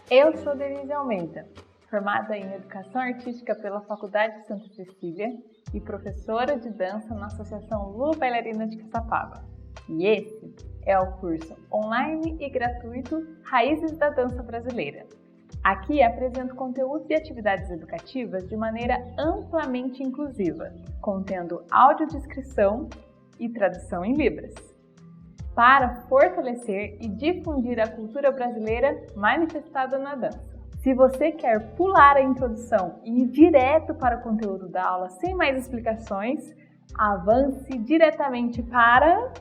Eu sou Denise Almeida, formada em Educação Artística pela Faculdade de Santa Cecília e professora de dança na Associação Lula Bailarina de Caçapava. E esse é o curso online e gratuito Raízes da Dança Brasileira. Aqui apresento conteúdos e atividades educativas de maneira amplamente inclusiva, contendo audiodescrição e tradução em Libras, para fortalecer e difundir a cultura brasileira manifestada na dança. Se você quer pular a introdução e ir direto para o conteúdo da aula sem mais explicações, avance diretamente para...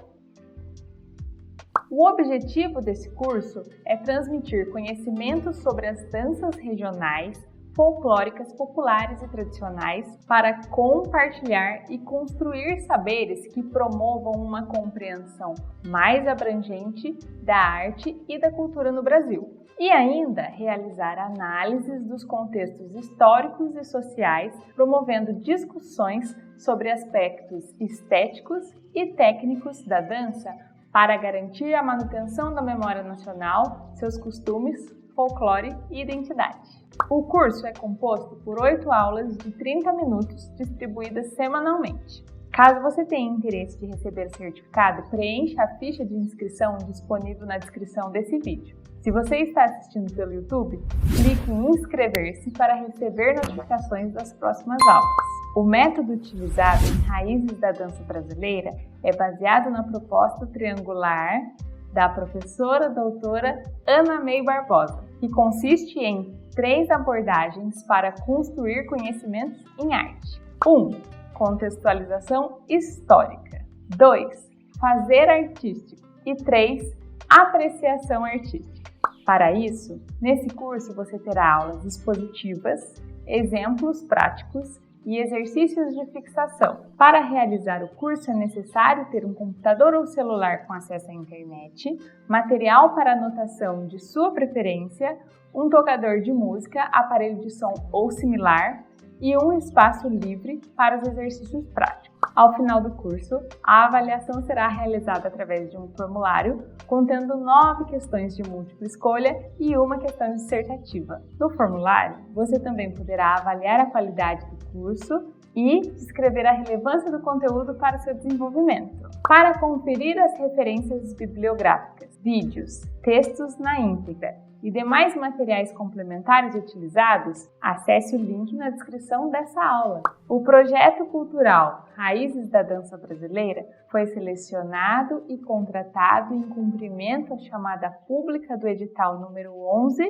O objetivo desse curso é transmitir conhecimentos sobre as danças regionais, folclóricas, populares e tradicionais para compartilhar e construir saberes que promovam uma compreensão mais abrangente da arte e da cultura no Brasil. E ainda realizar análises dos contextos históricos e sociais, promovendo discussões sobre aspectos estéticos e técnicos da dança para garantir a manutenção da memória nacional, seus costumes, folclore e identidade. O curso é composto por 8 aulas de 30 minutos distribuídas semanalmente. Caso você tenha interesse de receber o certificado, preencha a ficha de inscrição disponível na descrição desse vídeo. Se você está assistindo pelo YouTube, clique em inscrever-se para receber notificações das próximas aulas. O método utilizado em Raízes da Dança Brasileira é baseado na proposta triangular da professora doutora Ana May Barbosa, que consiste em 3 abordagens para construir conhecimentos em arte. 1. Contextualização histórica. 2. Fazer artístico. E 3. Apreciação artística. Para isso, nesse curso você terá aulas expositivas, exemplos práticos e exercícios de fixação. Para realizar o curso é necessário ter um computador ou celular com acesso à internet, material para anotação de sua preferência, um tocador de música, aparelho de som ou similar e um espaço livre para os exercícios práticos. Ao final do curso, a avaliação será realizada através de um formulário contendo 9 questões de múltipla escolha e uma questão dissertativa. No formulário, você também poderá avaliar a qualidade do curso e descrever a relevância do conteúdo para o seu desenvolvimento. Para conferir as referências bibliográficas, vídeos, textos na íntegra e demais materiais complementares utilizados, acesse o link na descrição dessa aula. O projeto cultural Raízes da Dança Brasileira foi selecionado e contratado em cumprimento à chamada pública do edital número 11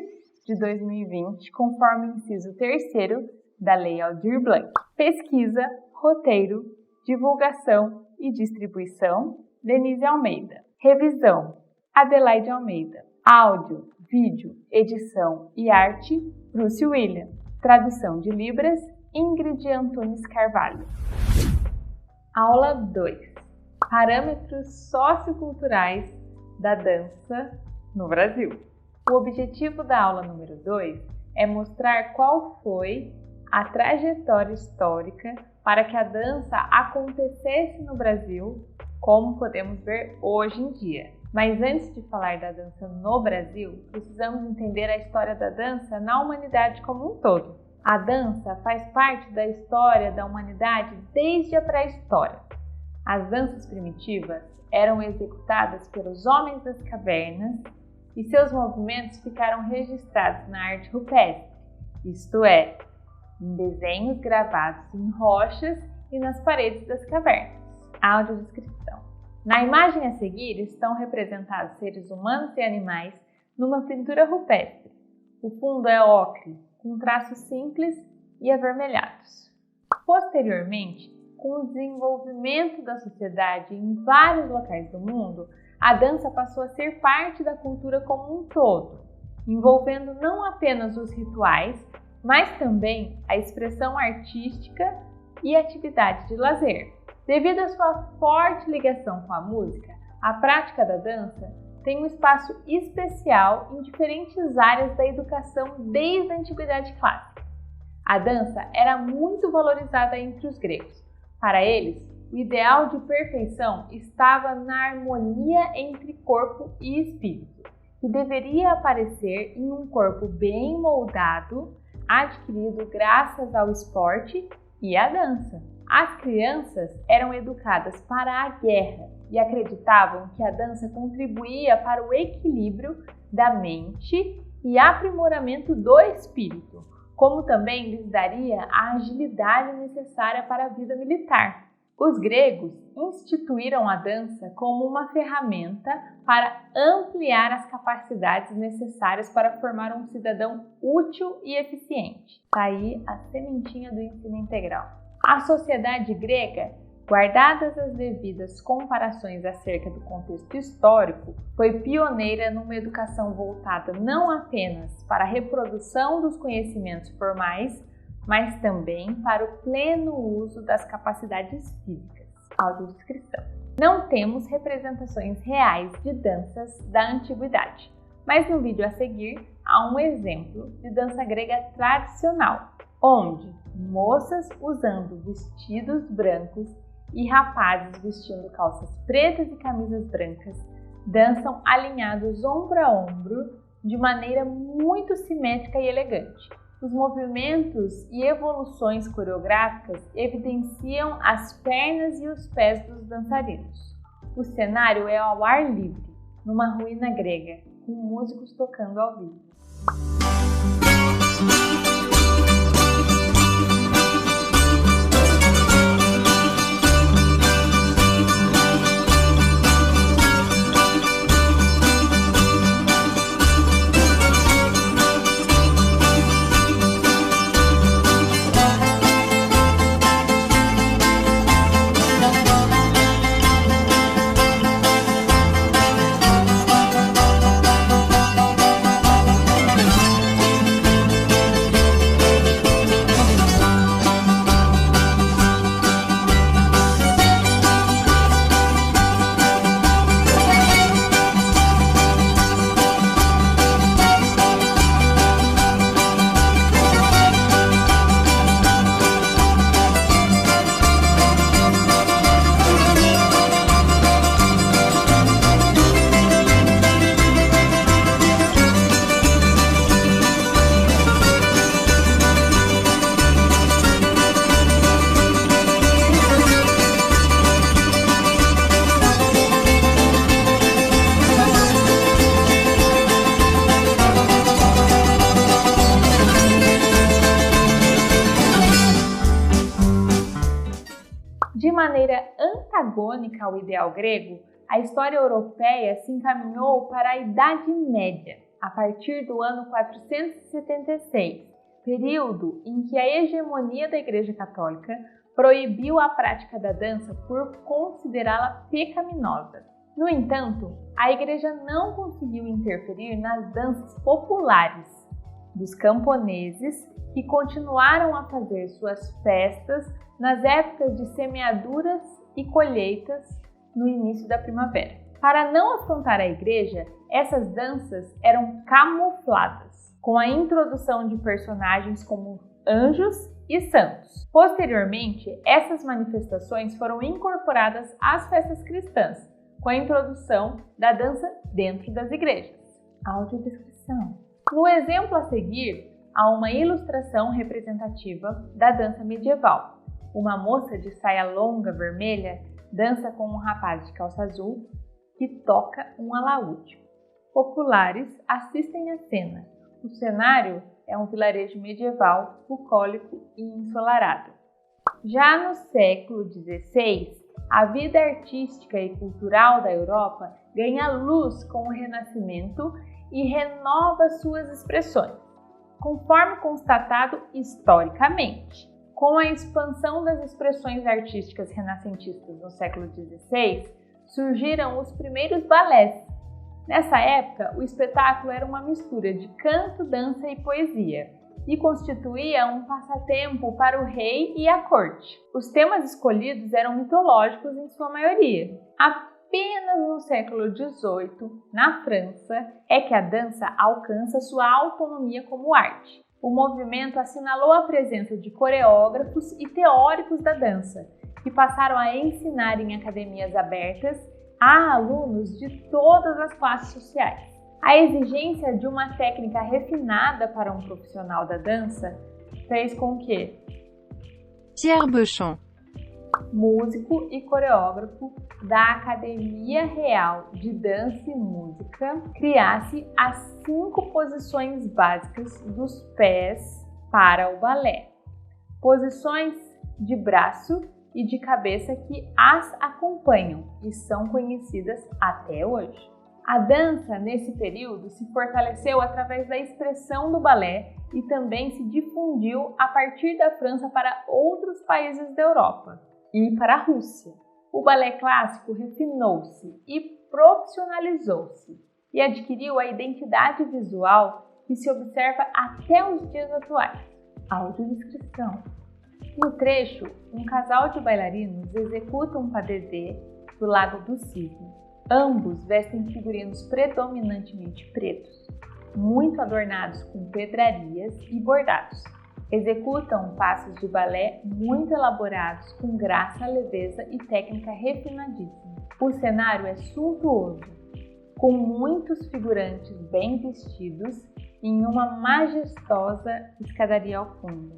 de 2020, conforme o inciso 3º da Lei Aldir Blanc. Pesquisa, roteiro, divulgação e distribuição, Denise Almeida. Revisão, Adelaide Almeida. Áudio, vídeo, edição e arte, Bruce William. Tradução de Libras, Ingrid Antunes Carvalho. Aula 2. Parâmetros socioculturais da dança no Brasil. O objetivo da aula número 2 é mostrar qual foi a trajetória histórica para que a dança acontecesse no Brasil, como podemos ver hoje em dia. Mas antes de falar da dança no Brasil, precisamos entender a história da dança na humanidade como um todo. A dança faz parte da história da humanidade desde a pré-história. As danças primitivas eram executadas pelos homens das cavernas e seus movimentos ficaram registrados na arte rupestre, isto é, em desenhos gravados em rochas e nas paredes das cavernas. Audiodescrição. Na imagem a seguir estão representados seres humanos e animais numa pintura rupestre. O fundo é ocre, com traços simples e avermelhados. Posteriormente, com o desenvolvimento da sociedade em vários locais do mundo, a dança passou a ser parte da cultura como um todo, envolvendo não apenas os rituais, mas também a expressão artística e atividade de lazer. Devido à sua forte ligação com a música, a prática da dança tem um espaço especial em diferentes áreas da educação desde a Antiguidade Clássica. A dança era muito valorizada entre os gregos. Para eles, o ideal de perfeição estava na harmonia entre corpo e espírito, que deveria aparecer em um corpo bem moldado, adquirido graças ao esporte e à dança. As crianças eram educadas para a guerra e acreditavam que a dança contribuía para o equilíbrio da mente e aprimoramento do espírito, como também lhes daria a agilidade necessária para a vida militar. Os gregos instituíram a dança como uma ferramenta para ampliar as capacidades necessárias para formar um cidadão útil e eficiente. Está aí a sementinha do ensino integral. A sociedade grega, guardadas as devidas comparações acerca do contexto histórico, foi pioneira numa educação voltada não apenas para a reprodução dos conhecimentos formais, mas também para o pleno uso das capacidades físicas. Audiodescrição. Não temos representações reais de danças da antiguidade, mas no vídeo a seguir há um exemplo de dança grega tradicional, onde moças usando vestidos brancos e rapazes vestindo calças pretas e camisas brancas dançam alinhados ombro a ombro de maneira muito simétrica e elegante. Os movimentos e evoluções coreográficas evidenciam as pernas e os pés dos dançarinos. O cenário é ao ar livre, numa ruína grega, com músicos tocando ao vivo. De maneira antagônica ao ideal grego, a história europeia se encaminhou para a Idade Média, a partir do ano 476, período em que a hegemonia da Igreja Católica proibiu a prática da dança por considerá-la pecaminosa. No entanto, a Igreja não conseguiu interferir nas danças populares dos camponeses, que continuaram a fazer suas festas nas épocas de semeaduras e colheitas no início da primavera. Para não afrontar a igreja, essas danças eram camufladas, com a introdução de personagens como anjos e santos. Posteriormente, essas manifestações foram incorporadas às festas cristãs, com a introdução da dança dentro das igrejas. Audiodescrição. No exemplo a seguir, há uma ilustração representativa da dança medieval. Uma moça de saia longa vermelha dança com um rapaz de calça azul que toca um alaúde. Populares assistem à cena. O cenário é um vilarejo medieval, bucólico e ensolarado. Já no século XVI, a vida artística e cultural da Europa ganha luz com o Renascimento e renova suas expressões, conforme constatado historicamente. Com a expansão das expressões artísticas renascentistas no século XVI, surgiram os primeiros balés. Nessa época, o espetáculo era uma mistura de canto, dança e poesia, e constituía um passatempo para o rei e a corte. Os temas escolhidos eram mitológicos em sua maioria. Apenas no século XVIII, na França, é que a dança alcança sua autonomia como arte. o movimento assinalou a presença de coreógrafos e teóricos da dança, que passaram a ensinar em academias abertas a alunos de todas as classes sociais. A exigência de uma técnica refinada para um profissional da dança fez com que Pierre Beuchamp, músico e coreógrafo da Academia Real de Dança e Música, criasse as 5 posições básicas dos pés para o balé. Posições de braço e de cabeça que as acompanham e são conhecidas até hoje. A dança, nesse período, se fortaleceu através da expressão do balé e também se difundiu a partir da França para outros países da Europa e para a Rússia. O balé clássico refinou-se e profissionalizou-se e adquiriu a identidade visual que se observa até os dias atuais. Audiodescrição. No trecho, um casal de bailarinos executa um pas de deux do lado do cisne. Ambos vestem figurinos predominantemente pretos, muito adornados com pedrarias e bordados. Executam passos de balé muito elaborados com graça, leveza e técnica refinadíssima. O cenário é suntuoso, com muitos figurantes bem vestidos em uma majestosa escadaria ao fundo.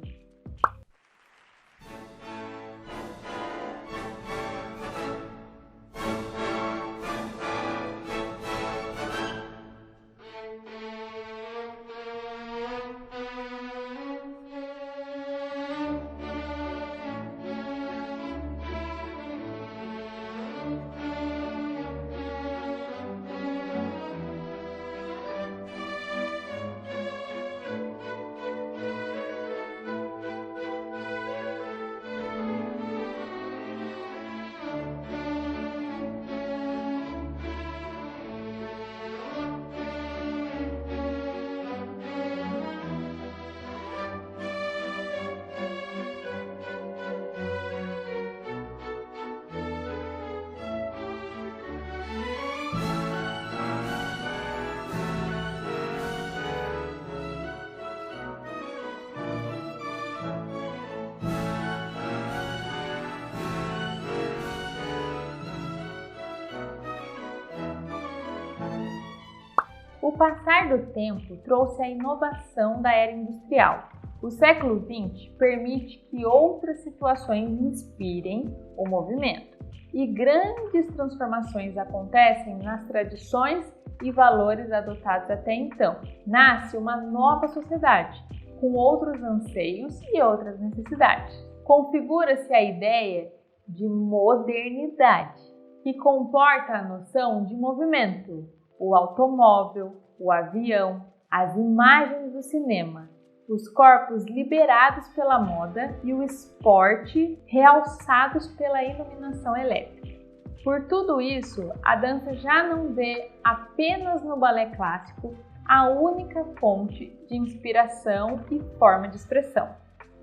O passar do tempo trouxe a inovação da era industrial. O século XX permite que outras situações inspirem o movimento, e grandes transformações acontecem nas tradições e valores adotados até então. Nasce uma nova sociedade, com outros anseios e outras necessidades. Configura-se a ideia de modernidade, que comporta a noção de movimento. O automóvel, o avião, as imagens do cinema, os corpos liberados pela moda e o esporte realçados pela iluminação elétrica. Por tudo isso, a dança já não vê apenas no balé clássico a única fonte de inspiração e forma de expressão.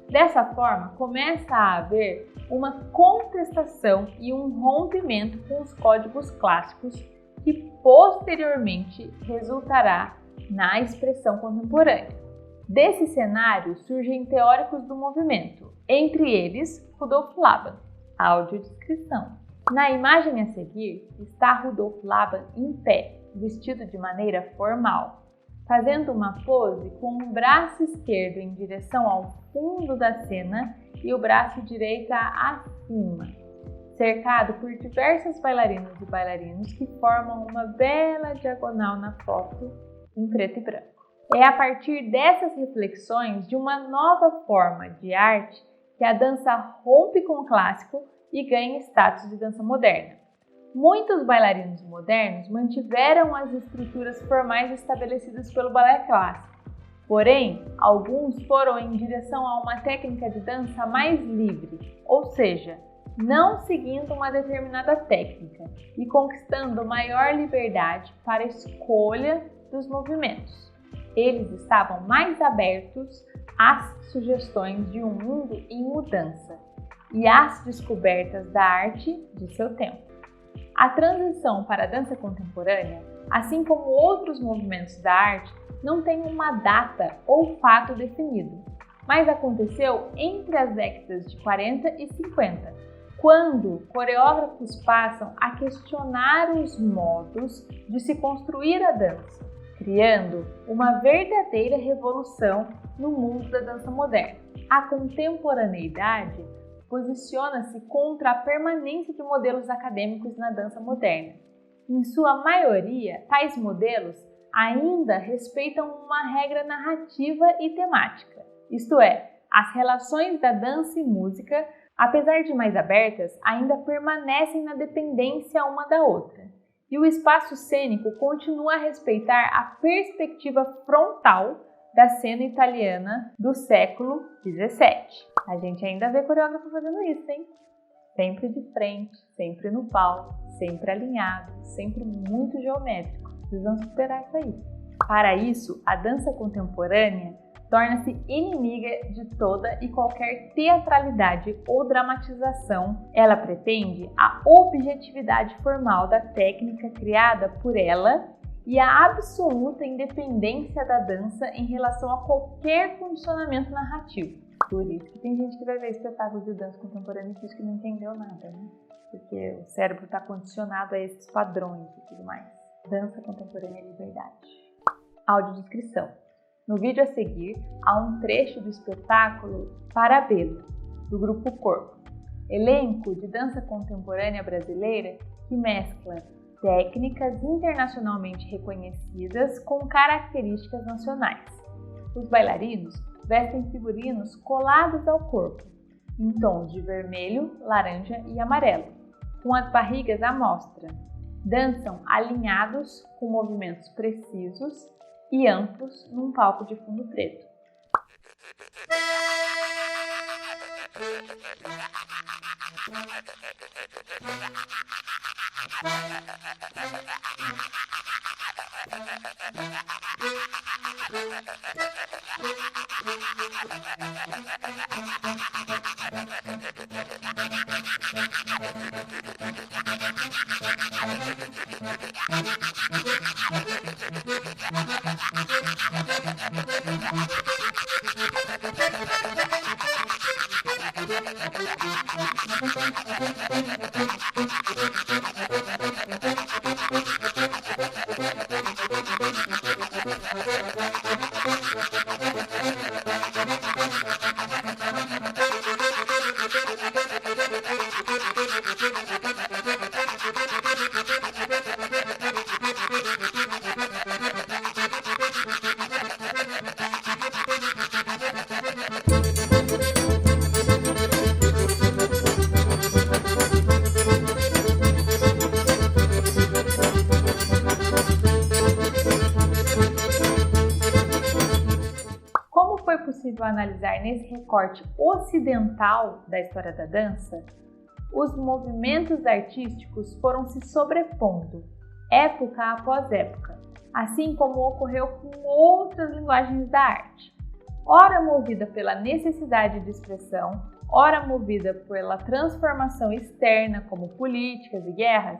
Dessa forma, começa a haver uma contestação e um rompimento com os códigos clássicos que posteriormente resultará na expressão contemporânea. Desse cenário surgem teóricos do movimento, entre eles Rudolf Laban. Audiodescrição. Na imagem a seguir está Rudolf Laban em pé, vestido de maneira formal, fazendo uma pose com o braço esquerdo em direção ao fundo da cena e o braço direito acima, cercado por diversas bailarinas e bailarinos que formam uma bela diagonal na foto em preto e branco. É a partir dessas reflexões de uma nova forma de arte que a dança rompe com o clássico e ganha status de dança moderna. Muitos bailarinos modernos mantiveram as estruturas formais estabelecidas pelo balé clássico, porém, alguns foram em direção a uma técnica de dança mais livre, ou seja, não seguindo uma determinada técnica e conquistando maior liberdade para a escolha dos movimentos. Eles estavam mais abertos às sugestões de um mundo em mudança e às descobertas da arte de seu tempo. A transição para a dança contemporânea assim como outros movimentos da arte, não tem uma data ou fato definido, mas aconteceu entre as décadas de 40 e 50, quando coreógrafos passam a questionar os modos de se construir a dança, criando uma verdadeira revolução no mundo da dança moderna. A contemporaneidade posiciona-se contra a permanência de modelos acadêmicos na dança moderna. Em sua maioria, tais modelos ainda respeitam uma regra narrativa e temática, isto é, as relações da dança e música, apesar de mais abertas, ainda permanecem na dependência uma da outra. E o espaço cênico continua a respeitar a perspectiva frontal da cena italiana do século XVII. A gente ainda vê coreógrafo fazendo isso, hein? Sempre de frente, sempre no palco, sempre alinhado, sempre muito geométrico. Precisam superar isso aí. Para isso, a dança contemporânea torna-se inimiga de toda e qualquer teatralidade ou dramatização. Ela pretende a objetividade formal da técnica criada por ela e a absoluta independência da dança em relação a qualquer condicionamento narrativo. Por isso que tem gente que vai ver espetáculos de dança contemporânea e diz que não entendeu nada, né? Porque o cérebro está condicionado a esses padrões e tudo mais. Dança contemporânea é liberdade. Audiodescrição. No vídeo a seguir, há um trecho do espetáculo Parabelo, do Grupo Corpo, elenco de dança contemporânea brasileira que mescla técnicas internacionalmente reconhecidas com características nacionais. Os bailarinos vestem figurinos colados ao corpo, em tons de vermelho, laranja e amarelo, com as barrigas à mostra. Dançam alinhados com movimentos precisos e amplos num palco de fundo preto. Analisar nesse recorte ocidental da história da dança, os movimentos artísticos foram se sobrepondo, época após época, assim como ocorreu com outras linguagens da arte. Ora movida pela necessidade de expressão, ora movida pela transformação externa, como políticas e guerras,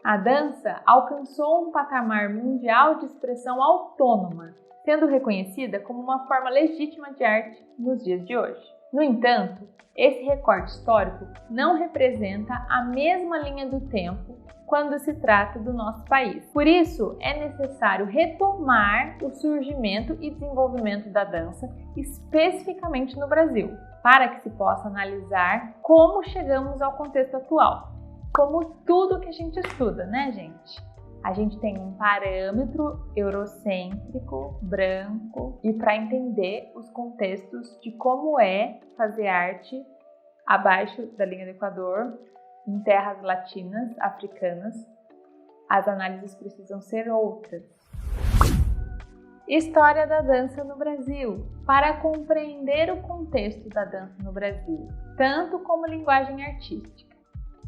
a dança alcançou um patamar mundial de expressão autônoma, sendo reconhecida como uma forma legítima de arte nos dias de hoje. No entanto, esse recorte histórico não representa a mesma linha do tempo quando se trata do nosso país. Por isso, é necessário retomar o surgimento e desenvolvimento da dança, especificamente no Brasil, para que se possa analisar como chegamos ao contexto atual. Como tudo que a gente estuda, né, gente? A gente tem um parâmetro eurocêntrico, branco, e para entender os contextos de como é fazer arte abaixo da linha do Equador, em terras latinas, africanas, as análises precisam ser outras. História da dança no Brasil. Para compreender o contexto da dança no Brasil, tanto como linguagem artística,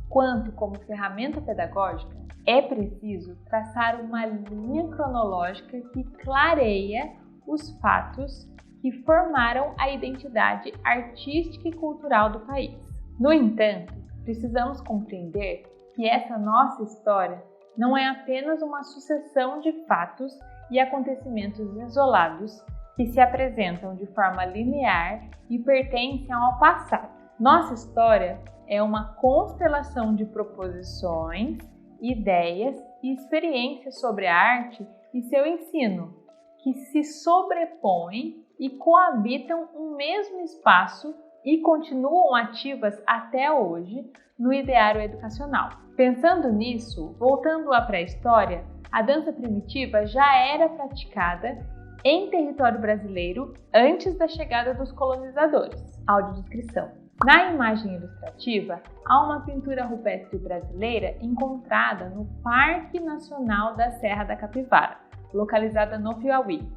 quanto como ferramenta pedagógica, é preciso traçar uma linha cronológica que clareia os fatos que formaram a identidade artística e cultural do país. No entanto, precisamos compreender que essa nossa história não é apenas uma sucessão de fatos e acontecimentos isolados que se apresentam de forma linear e pertencem ao passado. Nossa história é uma constelação de proposições, ideias e experiências sobre a arte e seu ensino, que se sobrepõem e coabitam um mesmo espaço e continuam ativas até hoje no ideário educacional. Pensando nisso, voltando à pré-história, a dança primitiva já era praticada em território brasileiro antes da chegada dos colonizadores. Audiodescrição. Na imagem ilustrativa, há uma pintura rupestre brasileira encontrada no Parque Nacional da Serra da Capivara, localizada no Piauí.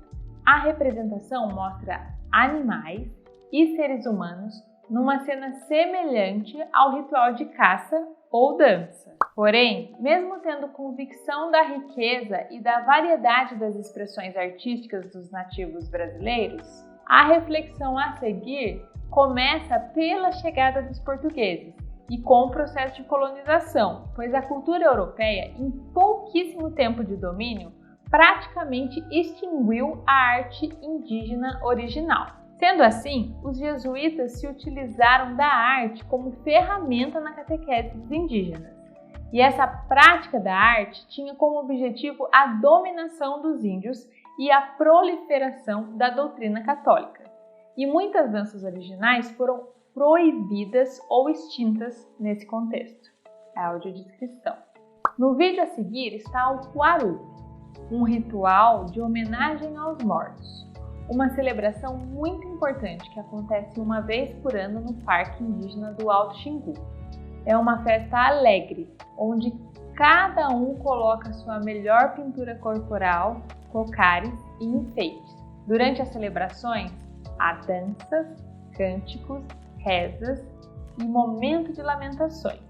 A representação mostra animais e seres humanos numa cena semelhante ao ritual de caça ou dança. Porém, mesmo tendo convicção da riqueza e da variedade das expressões artísticas dos nativos brasileiros, a reflexão a seguir começa pela chegada dos portugueses e com o processo de colonização, pois a cultura europeia, em pouquíssimo tempo de domínio, praticamente extinguiu a arte indígena original. Sendo assim, os jesuítas se utilizaram da arte como ferramenta na catequese dos indígenas. E essa prática da arte tinha como objetivo a dominação dos índios e a proliferação da doutrina católica. E muitas danças originais foram proibidas ou extintas nesse contexto. A audiodescrição. No vídeo a seguir está o Cuaru, um ritual de homenagem aos mortos. Uma celebração muito importante que acontece uma vez por ano no Parque Indígena do Alto Xingu. É uma festa alegre, onde cada um coloca sua melhor pintura corporal, cocares e enfeites. Durante as celebrações, há danças, cânticos, rezas e momento de lamentações.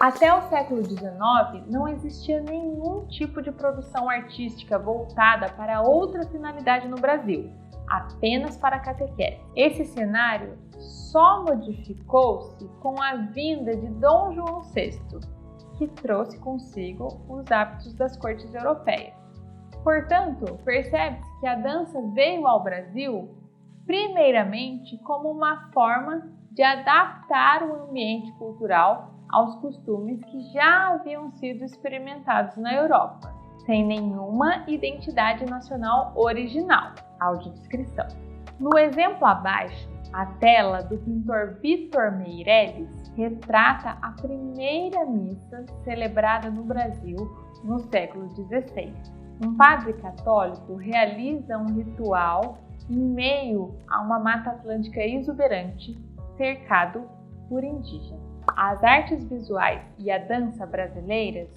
Até o século XIX, não existia nenhum tipo de produção artística voltada para outra finalidade no Brasil, apenas para a catequese. Esse cenário só modificou-se com a vinda de Dom João VI, que trouxe consigo os hábitos das cortes europeias. Portanto, percebe-se que a dança veio ao Brasil primeiramente como uma forma de adaptar o ambiente cultural aos costumes que já haviam sido experimentados na Europa, sem nenhuma identidade nacional original. Audiodescrição. No exemplo abaixo, a tela do pintor Vitor Meirelles retrata a primeira missa celebrada no Brasil no século XVI. Um padre católico realiza um ritual em meio a uma mata atlântica exuberante, cercado por indígenas. As artes visuais e a dança brasileiras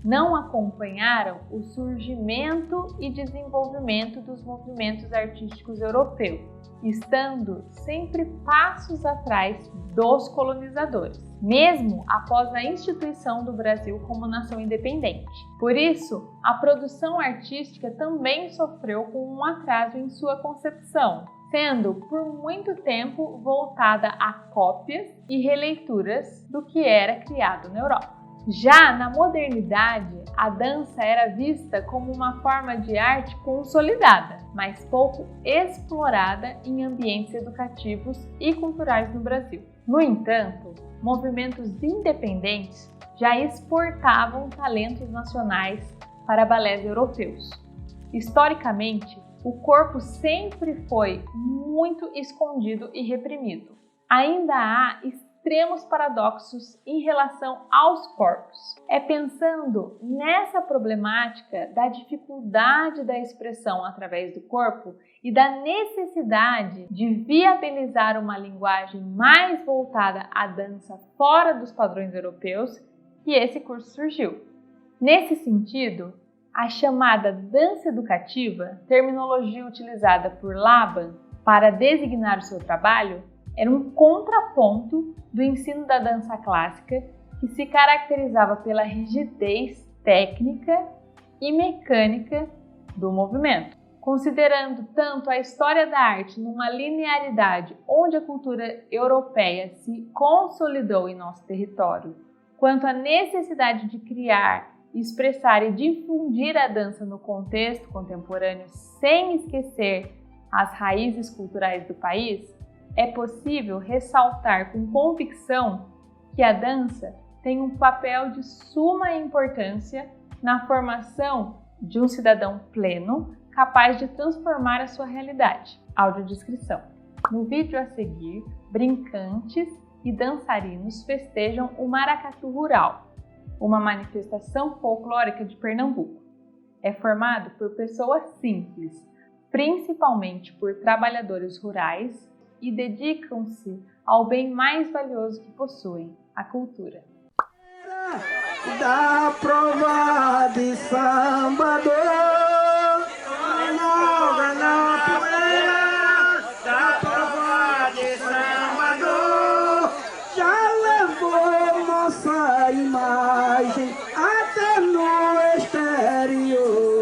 não acompanharam o surgimento e desenvolvimento dos movimentos artísticos europeus, estando sempre passos atrás dos colonizadores, mesmo após a instituição do Brasil como nação independente. Por isso, a produção artística também sofreu com um atraso em sua concepção, sendo por muito tempo voltada a cópias e releituras do que era criado na Europa. Já na modernidade, a dança era vista como uma forma de arte consolidada, mas pouco explorada em ambientes educativos e culturais no Brasil. No entanto, movimentos independentes já exportavam talentos nacionais para balés europeus. Historicamente, o corpo sempre foi muito escondido e reprimido. Ainda há extremos paradoxos em relação aos corpos. É pensando nessa problemática da dificuldade da expressão através do corpo e da necessidade de viabilizar uma linguagem mais voltada à dança fora dos padrões europeus que esse curso surgiu. Nesse sentido, a chamada dança educativa, terminologia utilizada por Laban para designar o seu trabalho, era um contraponto do ensino da dança clássica, que se caracterizava pela rigidez técnica e mecânica do movimento. Considerando tanto a história da arte numa linearidade onde a cultura europeia se consolidou em nosso território, quanto a necessidade de criar, expressar e difundir a dança no contexto contemporâneo sem esquecer as raízes culturais do país, é possível ressaltar com convicção que a dança tem um papel de suma importância na formação de um cidadão pleno, capaz de transformar a sua realidade. Audiodescrição. No vídeo a seguir, brincantes e dançarinos festejam o Maracatu Rural, uma manifestação folclórica de Pernambuco. É formado por pessoas simples, principalmente por trabalhadores rurais, e dedicam-se ao bem mais valioso que possuem, a cultura. Da prova de samba na poeira, da prova de samba já levou nossa imagem até no exterior.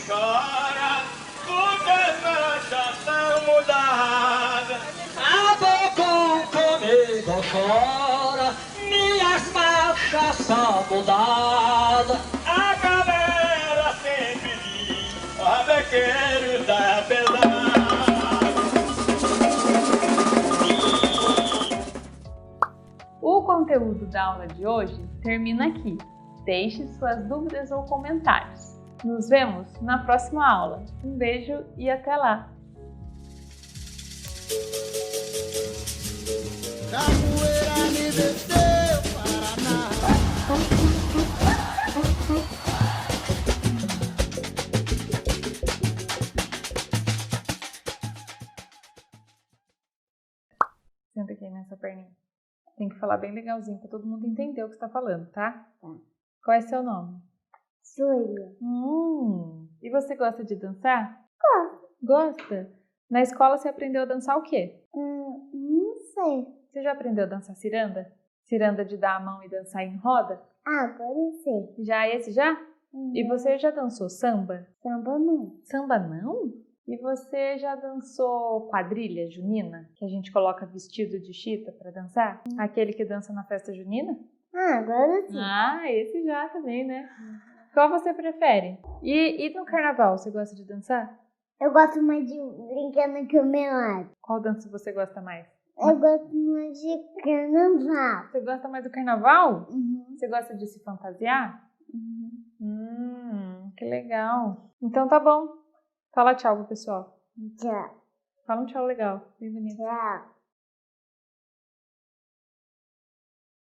Chora, porque nós estamos mudadas. A boca comigo chora, minhas marchas são mudadas. A galera sempre diz, a bequeiro da pesada. O conteúdo da aula de hoje termina aqui. Deixe suas dúvidas ou comentários. Nos vemos na próxima aula. Um beijo e até lá! Senta aqui nessa perninha. Tem que falar bem legalzinho para todo mundo entender o que você está falando, tá? Qual é seu nome? Júlia. E você gosta de dançar? Gosto. Gosta? Na escola você aprendeu a dançar o quê? Não sei. Você já aprendeu a dançar ciranda? Ciranda de dar a mão e dançar em roda? Agora eu sei. Já esse já? E você já dançou samba? Samba não. Samba não? E você já dançou quadrilha junina? Que a gente coloca vestido de chita pra dançar? Aquele que dança na festa junina? Agora sim. Ah, esse já também, né? Qual você prefere? E no carnaval, você gosta de dançar? Eu gosto mais de brincar no camelado. Qual dança você gosta mais? Eu gosto mais de carnaval. Você gosta mais do carnaval? Uhum. Você gosta de se fantasiar? Que legal. Então tá bom. Fala tchau pro pessoal. Tchau. Fala um tchau legal. Bem bonito. Tchau.